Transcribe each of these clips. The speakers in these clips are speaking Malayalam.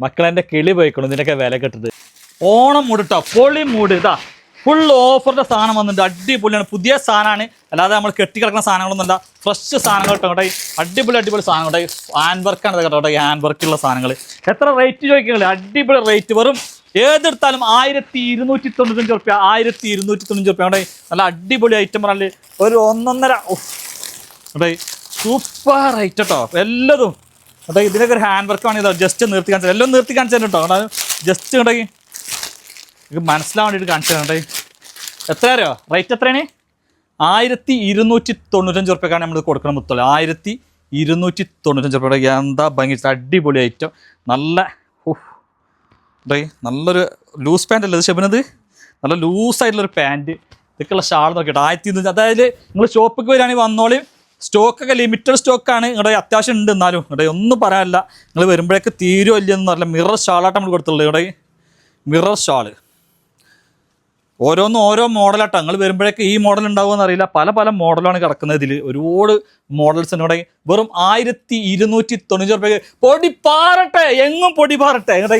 മക്കളെൻ്റെ കിളി പോയിക്കണം ഇതിനൊക്കെ വില കെട്ടത്. ഓണം മൂട് കേട്ടോ, പൊളി മൂട്. ഇതാ ഫുൾ ഓഫറിൻ്റെ സാധനം വന്നിട്ടുണ്ട്. അടിപൊളിയാണ്, പുതിയ സാധനമാണ്, അല്ലാതെ നമ്മൾ കെട്ടിക്കിടക്കുന്ന സാധനങ്ങളൊന്നുമല്ല. ഫ്രഷ് സാധനങ്ങൾ കേട്ടോ കേട്ടോ, അടിപൊളി സാധനം കേട്ടോ. ഹാൻഡ് വർക്കാണ് കേട്ടോ കേട്ടോ, ഹാൻഡ് വർക്കുള്ള സാധനങ്ങൾ. എത്ര റേറ്റ് ചോദിക്കുന്നില്ല, അടിപൊളി റേറ്റ്. വെറും ഏതെടുത്താലും 1295 റുപ്യ, 1295 റുപ്യ കേട്ടോ. നല്ല അടിപൊളി ഐറ്റം പറഞ്ഞാൽ ഒരു 1.5 കേട്ടോ, സൂപ്പർ റേറ്റ് കേട്ടോ എല്ലതും കേട്ടോ. ഇതിനൊക്കെ ഒരു ഹാൻഡ് വർക്ക് വേണമെങ്കിൽ ജസ്റ്റ് നിർത്തി കാണിച്ചാൽ, എല്ലാം നിർത്തി കാണിച്ചു തരും കേട്ടോ. ജസ്റ്റ് കേട്ടോ ഇത് മനസ്സിലാൻ വേണ്ടിയിട്ട് കാണിച്ചു തരാം കേട്ടോ. എത്ര അറിയോ റേറ്റ്? എത്രയാണ്? 1295 റുപ്യക്കാണ് നമ്മൾ കൊടുക്കണം മുത്തുള്ളൂ. 1295 റുപ്യ. എന്താ ഭംഗി, അടിപൊളി ഐറ്റം. നല്ല നല്ലൊരു ലൂസ് പാൻറ് അല്ലേ ഇത് ഷെബിനത്? നല്ല ലൂസായിട്ടുള്ളൊരു പാൻറ്റ്. ഇതൊക്കെയുള്ള ഷാൾ നോക്കിയിട്ട് 1200. അതായത് നിങ്ങൾ ഷോപ്പിൽ വരികയാണെങ്കിൽ വന്നോളി, സ്റ്റോക്കൊക്കെ ലിമിറ്റഡ് സ്റ്റോക്കാണ്. ഇവിടെ അത്യാവശ്യം ഉണ്ട്, എന്നാലും ഇവിടെ ഒന്നും പറയാനില്ല. നിങ്ങൾ വരുമ്പോഴേക്ക് തീരുമോ ഇല്ലെന്ന് പറഞ്ഞാൽ മിറർ ഷാളായിട്ട് നമ്മൾ കൊടുത്തുള്ളത്. ഇവിടെ മിറർ ഷാള് ഓരോന്നും ഓരോ മോഡലാട്ടോ. നിങ്ങൾ വരുമ്പോഴേക്ക് ഈ മോഡൽ ഉണ്ടാവുമെന്ന് അറിയില്ല, പല മോഡലാണ് കിടക്കുന്നത്. ഇതിൽ ഒരുപാട് മോഡൽസ് ഉണ്ട്. ഇവിടെ വെറും 1295 റുപ്യക്ക് പൊടി പാറട്ടെ, എങ്ങും പൊടി പാറട്ടെ. ഇവിടെ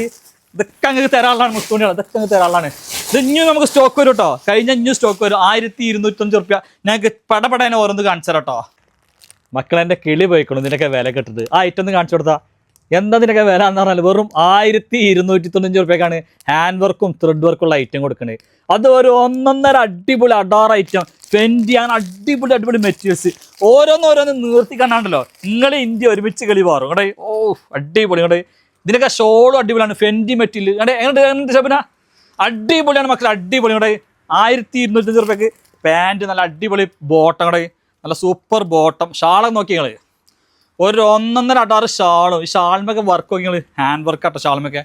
ഇതൊക്കെ അങ്ങ് തരാനുള്ളതാണ്, മുത്തുണികൾ ഇതൊക്കെ അങ്ങ് തരാനുള്ളതാണ്. ഇത് ഇനിയും നമുക്ക് സ്റ്റോക്ക് വരും കേട്ടോ, കഴിഞ്ഞ ഇനിയും സ്റ്റോക്ക് വരും. 1295 റുപ്യ. ഞങ്ങൾക്ക് പടപടേനെ ഓരോന്ന് കാണിച്ചു തരാം കേട്ടോ. മക്കളെൻ്റെ കിളി പോയിക്കണം ഇതിനൊക്കെ വില കെട്ടത്. ആ ഐറ്റം ഒന്ന് കാണിച്ചു കൊടുത്താൽ എന്താ ഇതിനൊക്കെ വില എന്ന് പറഞ്ഞാൽ വെറും 1295 റുപ്യക്കാണ് ഹാൻഡ് വർക്കും ത്രെഡ് വർക്കുള്ള ഐറ്റം കൊടുക്കുന്നത്. അത് ഒരു 1.5 അടിപൊളി അഡാർ ഐറ്റം. ഫെൻഡി അങ്ങനെ അടിപൊളി മെറ്റീരിയൽസ് ഓരോന്ന് നിർത്തി കണ്ടാണ്ടല്ലോ നിങ്ങൾ ഇന്ത്യ ഒരുമിച്ച് കളി മാറും ഇവിടെ. ഓ അടിപൊളി ഇവിടെ. ഇതിനൊക്കെ ഷോളും അടിപൊളിയാണ്, ഫെൻഡി മെറ്റീരിയൽ. എങ്ങനെ ഷബിന? അടിപൊളിയാണ് മക്കൾ, അടിപൊളി ഇവിടെ. 1295 റുപ്യക്ക് പാൻറ്റ്, നല്ല അടിപൊളി ബോട്ടം ഇവിടെ, നല്ല സൂപ്പർ ബോട്ടം. ഷാളൊക്കെ നോക്കി നിങ്ങൾ, ഒരു 1.5 അഡാറ് ഷാളും. ഈ ഷാളിമൊക്കെ വർക്ക് നോക്കി നിങ്ങൾ, ഹാൻഡ് വർക്ക് ആട്ടോ ഷാളിമൊക്കെ.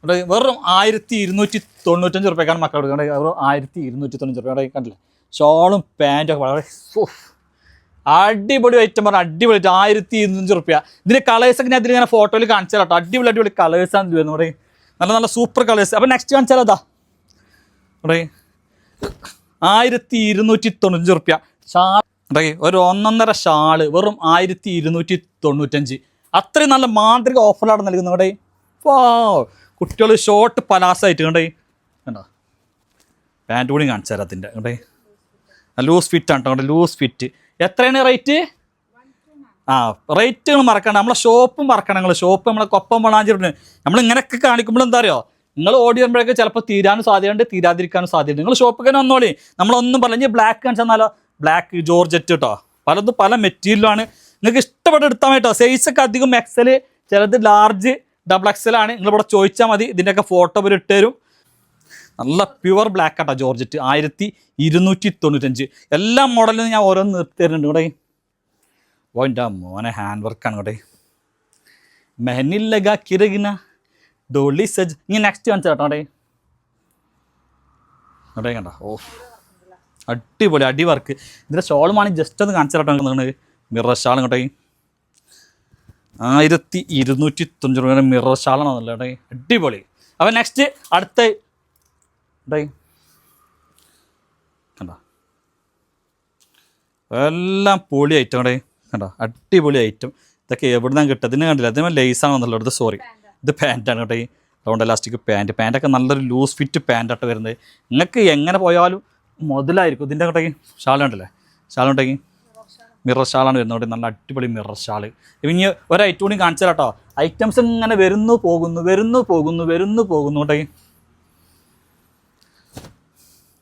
ഇവിടെ വെറും 1295 റുപ്യക്കാണ് മക്കൾ കൊടുക്കുന്നത്. വെറും 1295 റുപ്യ കണ്ടില്ലേ. ഷാളും പാൻറ്റും ഒക്കെ വളരെ അടിപൊളി ഐറ്റം പറഞ്ഞാൽ അടിപൊളി 1295 റുപ്യ. ഇതിൻ്റെ കളേഴ്സൊക്കെ ഞാൻ ഇതിലിങ്ങനെ ഫോട്ടോയിൽ കാണിച്ചു തരാം കേട്ടോ. അടിപൊളി കളേഴ്സാണ് ഇത് വരുന്നത് ഇവിടെ, നല്ല സൂപ്പർ കളേഴ്സ്. അപ്പോൾ നെക്സ്റ്റ് കാണിച്ചാലോ അതാ ഇവിടെ 1295 റുപ്യ ഷാൾ. ഒരു 1.5 ഷാള് വെറും 1295. അത്രയും നല്ല മാന്ത്രിക ഓഫറിലാണ് നൽകുന്നത് ഇവിടെ. വാ കുട്ടികൾ ഷോർട്ട് പലാസായിട്ട് കണ്ടേ, കണ്ടോ പാൻറ്റ് കൂടി കാണിച്ചു തരാം അതിൻ്റെ കണ്ടേ. ലൂസ് ഫിറ്റ് ആണ് കേട്ടോ, ലൂസ് ഫിറ്റ്. എത്രയാണ് റേറ്റ്? റേറ്റുകൾ മറക്കണം, നമ്മളെ ഷോപ്പും മറക്കണം. നിങ്ങൾ ഷോപ്പ് നമ്മളെ കൊപ്പം വളാഞ്ചിട്ടുണ്ട്. നമ്മൾ ഇങ്ങനെയൊക്കെ കാണിക്കുമ്പോൾ എന്താ അറിയോ, നിങ്ങൾ ഓടി വരുമ്പോഴേക്ക് ചിലപ്പോൾ തീരാനും സാധ്യതയുണ്ട്, തീരാതിരിക്കാനും സാധ്യതയുണ്ട്. നിങ്ങൾ ഷോപ്പിൽ തന്നെ വന്നോളി, നമ്മളൊന്നും പറഞ്ഞ് ബ്ലാക്ക് കാണിച്ചു തന്നാലോ. ബ്ലാക്ക് ജോർജറ്റ് കേട്ടോ, പലതും പല മെറ്റീരിയലാണ്. നിങ്ങൾക്ക് ഇഷ്ടപ്പെട്ട് എടുത്താൽ കേട്ടോ. സൈസൊക്കെ അധികം XL, ചിലത് ലാർജ്, XXL ആണ്. നിങ്ങളിവിടെ ചോദിച്ചാൽ മതി, ഇതിൻ്റെയൊക്കെ ഫോട്ടോ ഇവർ ഇട്ടുതരും. നല്ല പ്യുവർ ബ്ലാക്ക് ആട്ടോ ജോർജറ്റ്. 1295. എല്ലാ മോഡലിലും ഞാൻ ഓരോന്ന് നിർത്തി തരുന്നുണ്ട് ഇവിടെ. എൻ്റെ മോനെ ഹാൻഡ് വർക്കാണ് ഇവിടെ. മെഹനില്ലഗ കിരകിന ഡോളി സജ്. ഇങ്ങനെ നെക്സ്റ്റ് കാണിച്ചാൽ കേട്ടോ അവിടെ. അവിടെ കണ്ട, ഓ അടിപൊളി അടി വർക്ക്. ഇതിൻ്റെ ഷോളുമാണ് ജസ്റ്റ് ഒന്ന് കാണിച്ചാൽ കേട്ടോ. മിറർ ഷാളും കേട്ടോ, 1295 രൂപ മിറർ ഷാളാണെന്നല്ലോ കേട്ടോ, അടിപൊളി. അപ്പം നെക്സ്റ്റ് അടുത്ത കണ്ടോ, എല്ലാം പൊളി ഐറ്റം ഇവിടെ കണ്ടോ, അടിപൊളി ഐറ്റം. ഇതൊക്കെ എവിടെ നിന്നാണ് കിട്ടുക? ഇതിന് കണ്ടില്ല, അതിന് ലേസാണെന്നല്ലോ ഇത്. സോറി, ഇത് പാൻറ്റാണ് കേട്ടോ, റൗണ്ട് എലാസ്റ്റിക് പാൻറ്റൊക്കെ നല്ലൊരു ലൂസ് ഫിറ്റ് പാൻറ്റായിട്ട് വരുന്നത്. നിങ്ങൾക്ക് എങ്ങനെ പോയാലും മുതലായിരിക്കും. ഇതിൻ്റെ കേട്ടോ ഷാൾ കണ്ടില്ലേ, ഷാൾ ഉണ്ടെങ്കിൽ മിറർ ഷാളാണ് വരുന്നത്. നല്ല അടിപൊളി മിറർ ഷാൾ. ഇനി ഒരു ഐറ്റം കൂടി കാണിച്ചാൽ കേട്ടോ. ഐറ്റംസ് ഇങ്ങനെ വരുന്നു പോകുന്നു കേട്ടോ.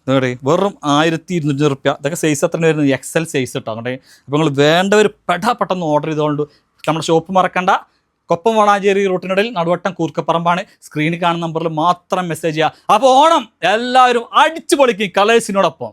ഇതേ വെറും 1200 റുപ്യ. ഇതൊക്കെ സൈസ് എത്ര വരുന്നത്? XL സൈസ് കേട്ടോ അങ്ങോട്ടേ. അപ്പോൾ നിങ്ങൾ വേണ്ടവർ പെട്ടെന്ന് ഓർഡർ ചെയ്തുകൊണ്ട് നമ്മുടെ ഷോപ്പ് മറക്കണ്ട. കൊപ്പം വളാഞ്ചേരി റൂട്ടിനിടയിൽ നടുവട്ടം കൂർക്കപ്പറമ്പാണ്. സ്ക്രീനിൽ കാണുന്ന നമ്പറിൽ മാത്രം മെസ്സേജ് ചെയ്യുക. അപ്പോൾ ഓണം എല്ലാവരും അടിച്ചു പൊളിക്കും കളേഴ്സിനോടൊപ്പം.